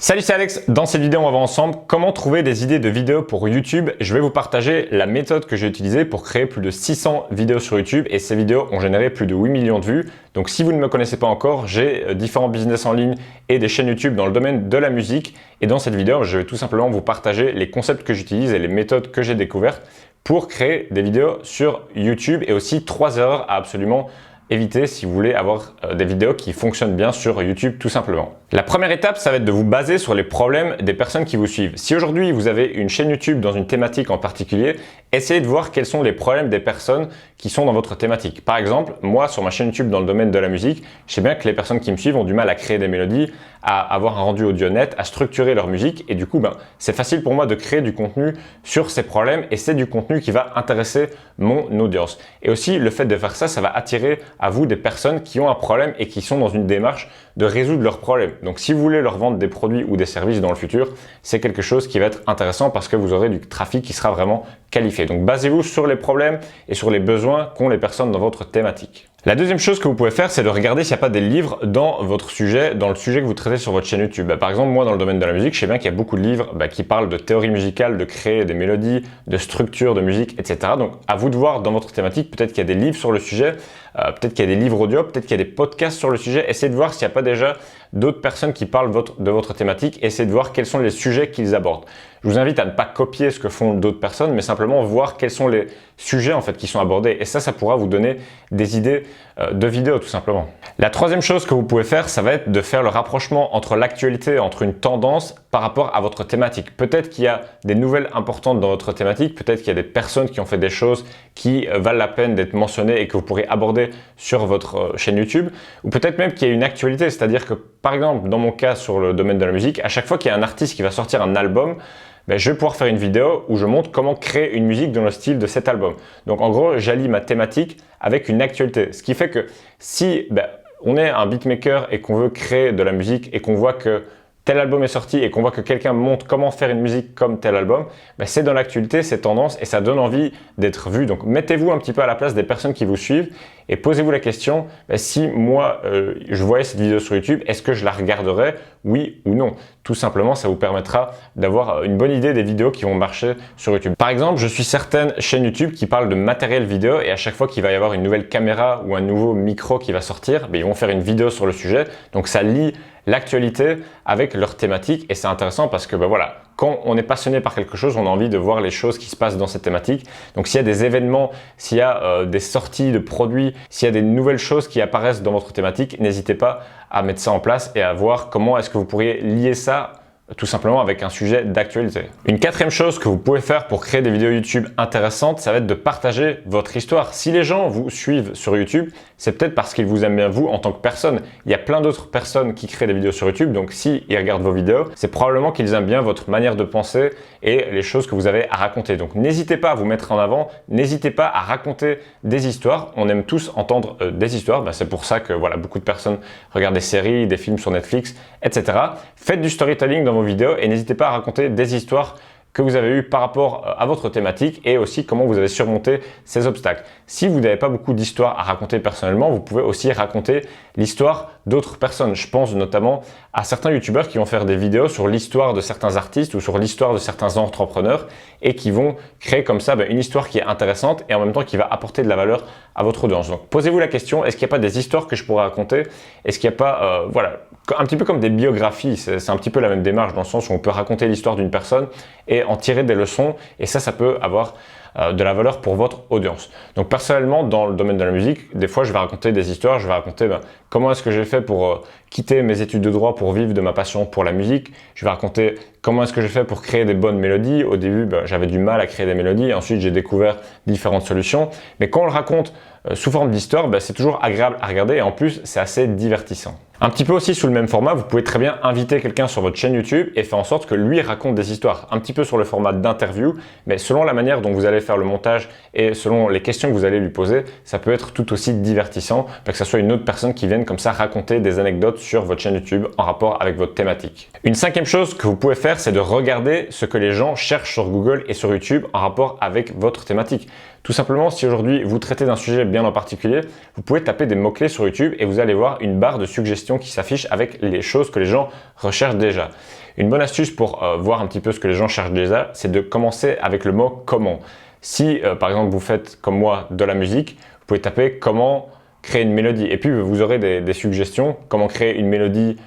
Salut, c'est Alex. Dans cette vidéo, on va voir ensemble comment trouver des idées de vidéos pour YouTube. Je vais vous partager la méthode que j'ai utilisée pour créer plus de 600 vidéos sur YouTube et ces vidéos ont généré plus de 8 millions de vues. Donc si vous ne me connaissez pas encore, j'ai différents business en ligne et des chaînes YouTube dans le domaine de la musique. Et dans cette vidéo, je vais tout simplement vous partager les concepts que j'utilise et les méthodes que j'ai découvertes pour créer des vidéos sur YouTube et aussi 3 erreurs à absolument éviter si vous voulez avoir des vidéos qui fonctionnent bien sur YouTube tout simplement. La première étape, ça va être de vous baser sur les problèmes des personnes qui vous suivent. Si aujourd'hui vous avez une chaîne YouTube dans une thématique en particulier, essayez de voir quels sont les problèmes des personnes qui sont dans votre thématique. Par exemple, moi sur ma chaîne YouTube dans le domaine de la musique, je sais bien que les personnes qui me suivent ont du mal à créer des mélodies, à avoir un rendu audio net, à structurer leur musique et du coup, c'est facile pour moi de créer du contenu sur ces problèmes et c'est du contenu qui va intéresser mon audience. Et aussi, le fait de faire ça, ça va attirer à vous des personnes qui ont un problème et qui sont dans une démarche de résoudre leurs problèmes. Donc, si vous voulez leur vendre des produits ou des services dans le futur, c'est quelque chose qui va être intéressant parce que vous aurez du trafic qui sera vraiment qualifié. Donc, basez-vous sur les problèmes et sur les besoins qu'ont les personnes dans votre thématique. La deuxième chose que vous pouvez faire, c'est de regarder s'il n'y a pas des livres dans votre sujet, dans le sujet que vous traitez sur votre chaîne YouTube. Par exemple, moi, dans le domaine de la musique, je sais bien qu'il y a beaucoup de livres qui parlent de théorie musicale, de créer des mélodies, de structure de musique, etc. Donc, à vous de voir dans votre thématique, peut-être qu'il y a des livres sur le sujet, peut-être qu'il y a des livres audio, peut-être qu'il y a des podcasts sur le sujet. Essayez de voir s'il n'y a pas déjà d'autres personnes qui parlent de votre thématique. Essayez de voir quels sont les sujets qu'ils abordent. Je vous invite à ne pas copier ce que font d'autres personnes, mais simplement voir quels sont les sujets en fait qui sont abordés. Et ça pourra vous donner des idées de vidéos tout simplement. La troisième chose que vous pouvez faire, ça va être de faire le rapprochement entre l'actualité, entre une tendance par rapport à votre thématique. Peut-être qu'il y a des nouvelles importantes dans votre thématique, peut-être qu'il y a des personnes qui ont fait des choses qui valent la peine d'être mentionnées et que vous pourrez aborder sur votre chaîne YouTube, ou peut-être même qu'il y a une actualité, c'est-à-dire que par exemple, dans mon cas sur le domaine de la musique, à chaque fois qu'il y a un artiste qui va sortir un album, je vais pouvoir faire une vidéo où je montre comment créer une musique dans le style de cet album. Donc en gros, j'allie ma thématique avec une actualité. Ce qui fait que si on est un beatmaker et qu'on veut créer de la musique et qu'on voit que tel album est sorti et qu'on voit que quelqu'un montre comment faire une musique comme tel album, c'est dans l'actualité, c'est tendance et ça donne envie d'être vu. Donc mettez-vous un petit peu à la place des personnes qui vous suivent et posez-vous la question, si moi je voyais cette vidéo sur YouTube, est-ce que je la regarderais, oui ou non? Tout simplement, ça vous permettra d'avoir une bonne idée des vidéos qui vont marcher sur YouTube. Par exemple, je suis certaines chaînes YouTube qui parlent de matériel vidéo et à chaque fois qu'il va y avoir une nouvelle caméra ou un nouveau micro qui va sortir, ils vont faire une vidéo sur le sujet. Donc ça lie l'actualité avec leur thématique et c'est intéressant parce que quand on est passionné par quelque chose, on a envie de voir les choses qui se passent dans cette thématique. Donc s'il y a des événements, s'il y a des sorties de produits, s'il y a des nouvelles choses qui apparaissent dans votre thématique, n'hésitez pas à mettre ça en place et à voir comment est-ce que vous pourriez lier ça tout simplement avec un sujet d'actualité. Une quatrième chose que vous pouvez faire pour créer des vidéos YouTube intéressantes, ça va être de partager votre histoire. Si les gens vous suivent sur YouTube, c'est peut-être parce qu'ils vous aiment bien vous en tant que personne. Il y a plein d'autres personnes qui créent des vidéos sur YouTube, donc s'ils regardent vos vidéos, c'est probablement qu'ils aiment bien votre manière de penser et les choses que vous avez à raconter. Donc n'hésitez pas à vous mettre en avant, n'hésitez pas à raconter des histoires. On aime tous entendre des histoires, c'est pour ça que beaucoup de personnes regardent des séries, des films sur Netflix, etc. Faites du storytelling dans vos vidéos et n'hésitez pas à raconter des histoires que vous avez eues par rapport à votre thématique et aussi comment vous avez surmonté ces obstacles. Si vous n'avez pas beaucoup d'histoires à raconter personnellement, vous pouvez aussi raconter l'histoire d'autres personnes. Je pense notamment à certains youtubeurs qui vont faire des vidéos sur l'histoire de certains artistes ou sur l'histoire de certains entrepreneurs et qui vont créer comme ça une histoire qui est intéressante et en même temps qui va apporter de la valeur à votre audience. Donc posez-vous la question, est-ce qu'il n'y a pas des histoires que je pourrais raconter? Est-ce qu'il n'y a pas, un petit peu comme des biographies, c'est un petit peu la même démarche dans le sens où on peut raconter l'histoire d'une personne et en tirer des leçons et ça peut avoir de la valeur pour votre audience. Donc personnellement, dans le domaine de la musique, des fois je vais raconter des histoires, je vais raconter comment est-ce que j'ai fait pour quitter mes études de droit pour vivre de ma passion pour la musique. Je vais raconter comment est-ce que j'ai fait pour créer des bonnes mélodies. Au début, j'avais du mal à créer des mélodies. Ensuite, j'ai découvert différentes solutions. Mais quand on le raconte sous forme d'histoire, c'est toujours agréable à regarder et en plus, c'est assez divertissant. Un petit peu aussi sous le même format, vous pouvez très bien inviter quelqu'un sur votre chaîne YouTube et faire en sorte que lui raconte des histoires. Un petit peu sur le format d'interview, mais selon la manière dont vous allez faire le montage et selon les questions que vous allez lui poser, ça peut être tout aussi divertissant, que ce soit une autre personne qui vienne comme ça raconter des anecdotes sur votre chaîne YouTube en rapport avec votre thématique. Une cinquième chose que vous pouvez faire, c'est de regarder ce que les gens cherchent sur Google et sur YouTube en rapport avec votre thématique. Tout simplement, si aujourd'hui vous traitez d'un sujet bien en particulier, vous pouvez taper des mots-clés sur YouTube et vous allez voir une barre de suggestions qui s'affiche avec les choses que les gens recherchent déjà. Une bonne astuce pour voir un petit peu ce que les gens cherchent déjà, c'est de commencer avec le mot comment. Si par exemple vous faites comme moi de la musique, vous pouvez taper comment créer une mélodie et puis vous aurez des suggestions, comment créer une mélodie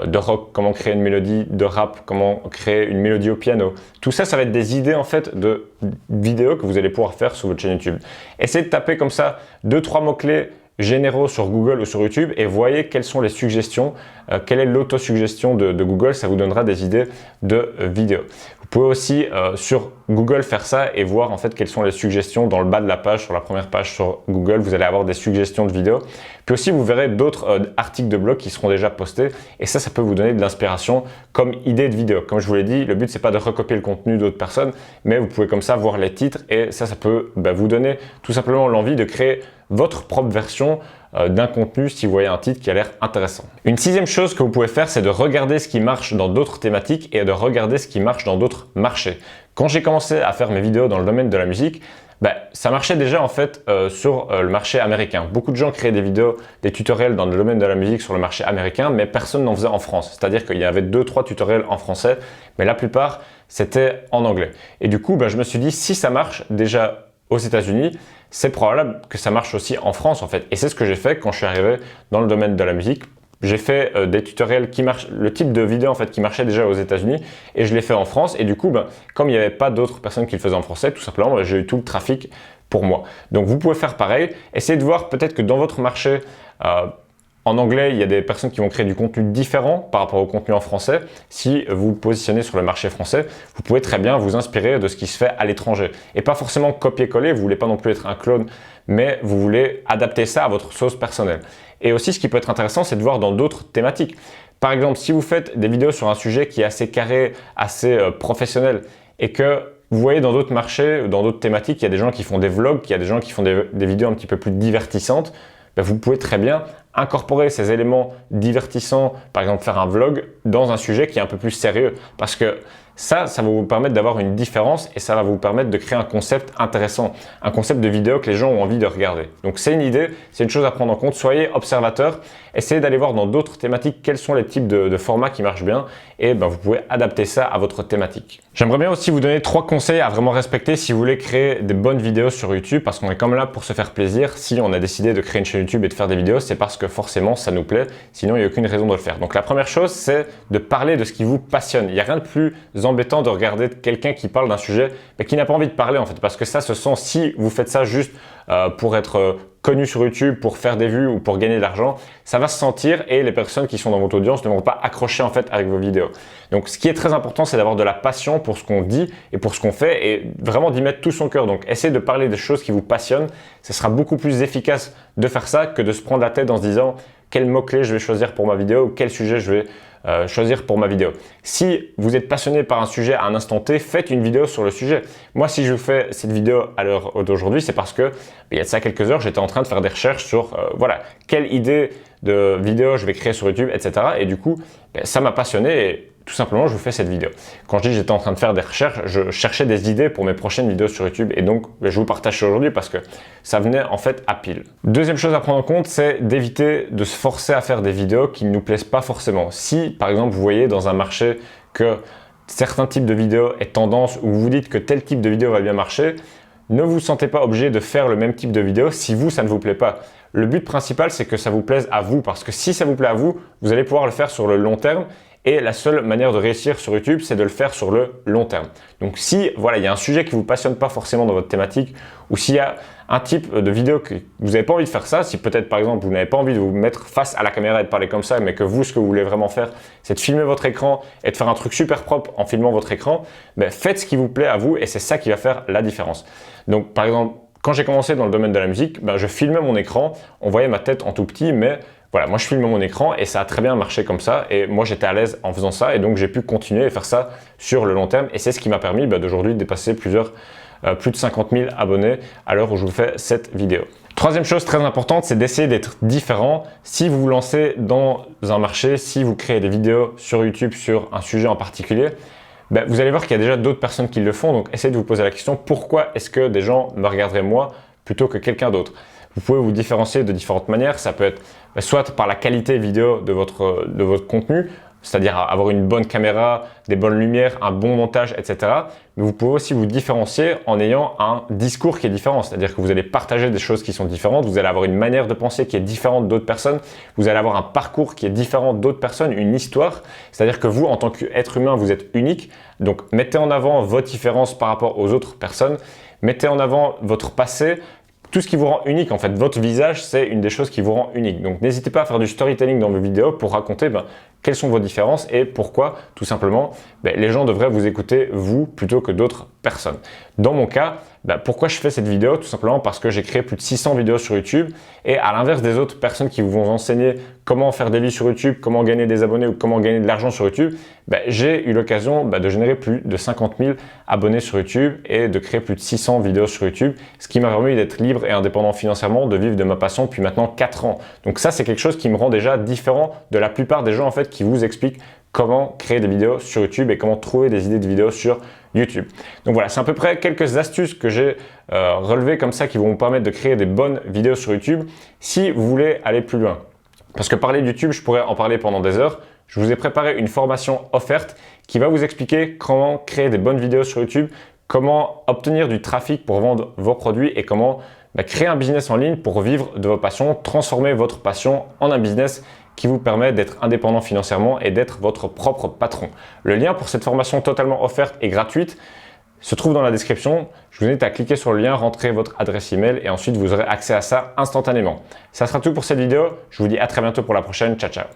de rock, comment créer une mélodie de rap, comment créer une mélodie au piano. Tout ça, ça va être des idées en fait de vidéos que vous allez pouvoir faire sur votre chaîne YouTube. Essayez de taper comme ça 2-3 mots-clés généraux sur Google ou sur YouTube et voyez quelles sont les suggestions, quelle est l'autosuggestion de Google, ça vous donnera des idées de vidéos. Vous pouvez aussi sur Google faire ça et voir en fait quelles sont les suggestions dans le bas de la page, sur la première page sur Google, vous allez avoir des suggestions de vidéos. Puis aussi vous verrez d'autres articles de blog qui seront déjà postés et ça peut vous donner de l'inspiration comme idée de vidéo. Comme je vous l'ai dit, le but c'est pas de recopier le contenu d'autres personnes, mais vous pouvez comme ça voir les titres et ça peut vous donner tout simplement l'envie de créer votre propre version d'un contenu si vous voyez un titre qui a l'air intéressant. Une sixième chose que vous pouvez faire, c'est de regarder ce qui marche dans d'autres thématiques et de regarder ce qui marche dans d'autres marchés. Quand j'ai commencé à faire mes vidéos dans le domaine de la musique, ça marchait déjà en fait sur le marché américain. Beaucoup de gens créaient des vidéos, des tutoriels dans le domaine de la musique sur le marché américain, mais personne n'en faisait en France. C'est-à-dire qu'il y avait 2-3 tutoriels en français, mais la plupart c'était en anglais. Et du coup, je me suis dit, si ça marche déjà aux États-Unis, c'est probable que ça marche aussi en France en fait. Et c'est ce que j'ai fait quand je suis arrivé dans le domaine de la musique. J'ai fait des tutoriels qui marchent, le type de vidéo en fait qui marchait déjà aux États-Unis et je l'ai fait en France. Et du coup, comme il n'y avait pas d'autres personnes qui le faisaient en français, tout simplement, j'ai eu tout le trafic pour moi. Donc vous pouvez faire pareil. Essayez de voir peut-être que dans votre marché, en anglais, il y a des personnes qui vont créer du contenu différent par rapport au contenu en français. Si vous vous positionnez sur le marché français, vous pouvez très bien vous inspirer de ce qui se fait à l'étranger. Et pas forcément copier-coller, vous ne voulez pas non plus être un clone, mais vous voulez adapter ça à votre sauce personnelle. Et aussi, ce qui peut être intéressant, c'est de voir dans d'autres thématiques. Par exemple, si vous faites des vidéos sur un sujet qui est assez carré, assez professionnel, et que vous voyez dans d'autres marchés, dans d'autres thématiques, il y a des gens qui font des vlogs, il y a des gens qui font des vidéos un petit peu plus divertissantes, vous pouvez très bien incorporer ces éléments divertissants, par exemple faire un vlog dans un sujet qui est un peu plus sérieux parce que ça va vous permettre d'avoir une différence et ça va vous permettre de créer un concept intéressant, un concept de vidéo que les gens ont envie de regarder. Donc c'est une idée, c'est une chose à prendre en compte. Soyez observateur, essayez d'aller voir dans d'autres thématiques quels sont les types de formats qui marchent bien et vous pouvez adapter ça à votre thématique. J'aimerais bien aussi vous donner 3 conseils à vraiment respecter si vous voulez créer des bonnes vidéos sur YouTube parce qu'on est comme là pour se faire plaisir. Si on a décidé de créer une chaîne YouTube et de faire des vidéos, c'est parce que forcément ça nous plaît, sinon il n'y a aucune raison de le faire. Donc la première chose, c'est de parler de ce qui vous passionne. Il n'y a rien de plus embêtant de regarder quelqu'un qui parle d'un sujet mais qui n'a pas envie de parler en fait parce que ça se sent, si vous faites ça juste pour être connu sur YouTube, pour faire des vues ou pour gagner de l'argent, ça va se sentir et les personnes qui sont dans votre audience ne vont pas accrocher en fait avec vos vidéos. Donc ce qui est très important, c'est d'avoir de la passion pour ce qu'on dit et pour ce qu'on fait et vraiment d'y mettre tout son cœur. Donc essayez de parler des choses qui vous passionnent, ce sera beaucoup plus efficace de faire ça que de se prendre la tête en se disant quel mot-clé je vais choisir pour ma vidéo ou quel sujet je vais choisir pour ma vidéo. Si vous êtes passionné par un sujet à un instant T, faites une vidéo sur le sujet. Moi, si je vous fais cette vidéo à l'heure d'aujourd'hui, c'est parce que il y a de ça quelques heures, j'étais en train de faire des recherches sur quelle idée de vidéo je vais créer sur YouTube, etc. Et du coup, ça m'a passionné et tout simplement, je vous fais cette vidéo. Quand je dis j'étais en train de faire des recherches, je cherchais des idées pour mes prochaines vidéos sur YouTube et donc je vous partage ça aujourd'hui parce que ça venait en fait à pile. Deuxième chose à prendre en compte, c'est d'éviter de se forcer à faire des vidéos qui ne nous plaisent pas forcément. Si par exemple vous voyez dans un marché que certains types de vidéos est tendance ou vous dites que tel type de vidéo va bien marcher, ne vous sentez pas obligé de faire le même type de vidéo si vous, ça ne vous plaît pas. Le but principal, c'est que ça vous plaise à vous parce que si ça vous plaît à vous, vous allez pouvoir le faire sur le long terme. Et la seule manière de réussir sur YouTube, c'est de le faire sur le long terme. Donc si il y a un sujet qui ne vous passionne pas forcément dans votre thématique ou s'il y a un type de vidéo que vous n'avez pas envie de faire ça, si peut-être par exemple vous n'avez pas envie de vous mettre face à la caméra et de parler comme ça, mais que vous, ce que vous voulez vraiment faire, c'est de filmer votre écran et de faire un truc super propre en filmant votre écran, faites ce qui vous plaît à vous et c'est ça qui va faire la différence. Donc par exemple, quand j'ai commencé dans le domaine de la musique, je filmais mon écran, on voyait ma tête en tout petit, mais voilà, moi je filme mon écran et ça a très bien marché comme ça et moi j'étais à l'aise en faisant ça et donc j'ai pu continuer et faire ça sur le long terme et c'est ce qui m'a permis d'aujourd'hui de dépasser plus de 50 000 abonnés à l'heure où je vous fais cette vidéo. Troisième chose très importante, c'est d'essayer d'être différent. Si vous vous lancez dans un marché, si vous créez des vidéos sur YouTube sur un sujet en particulier, vous allez voir qu'il y a déjà d'autres personnes qui le font, donc essayez de vous poser la question pourquoi est-ce que des gens me regarderaient moi plutôt que quelqu'un d'autre. Vous pouvez vous différencier de différentes manières, ça peut être soit par la qualité vidéo de votre contenu, c'est-à-dire avoir une bonne caméra, des bonnes lumières, un bon montage, etc. Mais vous pouvez aussi vous différencier en ayant un discours qui est différent, c'est-à-dire que vous allez partager des choses qui sont différentes, vous allez avoir une manière de penser qui est différente d'autres personnes, vous allez avoir un parcours qui est différent d'autres personnes, une histoire, c'est-à-dire que vous, en tant qu'être humain, vous êtes unique, donc mettez en avant votre différence par rapport aux autres personnes, mettez en avant votre passé, tout ce qui vous rend unique. En fait, votre visage, c'est une des choses qui vous rend unique. Donc, n'hésitez pas à faire du storytelling dans vos vidéos pour raconter quelles sont vos différences et pourquoi, tout simplement, les gens devraient vous écouter, vous, plutôt que d'autres personnes. Dans mon cas, pourquoi je fais cette vidéo? Tout simplement parce que j'ai créé plus de 600 vidéos sur YouTube et à l'inverse des autres personnes qui vous vont enseigner comment faire des vues sur YouTube, comment gagner des abonnés ou comment gagner de l'argent sur YouTube, j'ai eu l'occasion de générer plus de 50 000 abonnés sur YouTube et de créer plus de 600 vidéos sur YouTube, ce qui m'a permis d'être libre et indépendant financièrement, de vivre de ma passion depuis maintenant 4 ans. Donc ça, c'est quelque chose qui me rend déjà différent de la plupart des gens en fait qui vous expliquent comment créer des vidéos sur YouTube et comment trouver des idées de vidéos sur YouTube. Donc voilà, c'est à peu près quelques astuces que j'ai relevées comme ça qui vont vous permettre de créer des bonnes vidéos sur YouTube si vous voulez aller plus loin. Parce que parler de YouTube, je pourrais en parler pendant des heures. Je vous ai préparé une formation offerte qui va vous expliquer comment créer des bonnes vidéos sur YouTube, comment obtenir du trafic pour vendre vos produits et comment créer un business en ligne pour vivre de vos passions, transformer votre passion en un business qui vous permet d'être indépendant financièrement et d'être votre propre patron. Le lien pour cette formation totalement offerte et gratuite se trouve dans la description. Je vous invite à cliquer sur le lien, rentrer votre adresse email et ensuite vous aurez accès à ça instantanément. Ça sera tout pour cette vidéo. Je vous dis à très bientôt pour la prochaine. Ciao, ciao.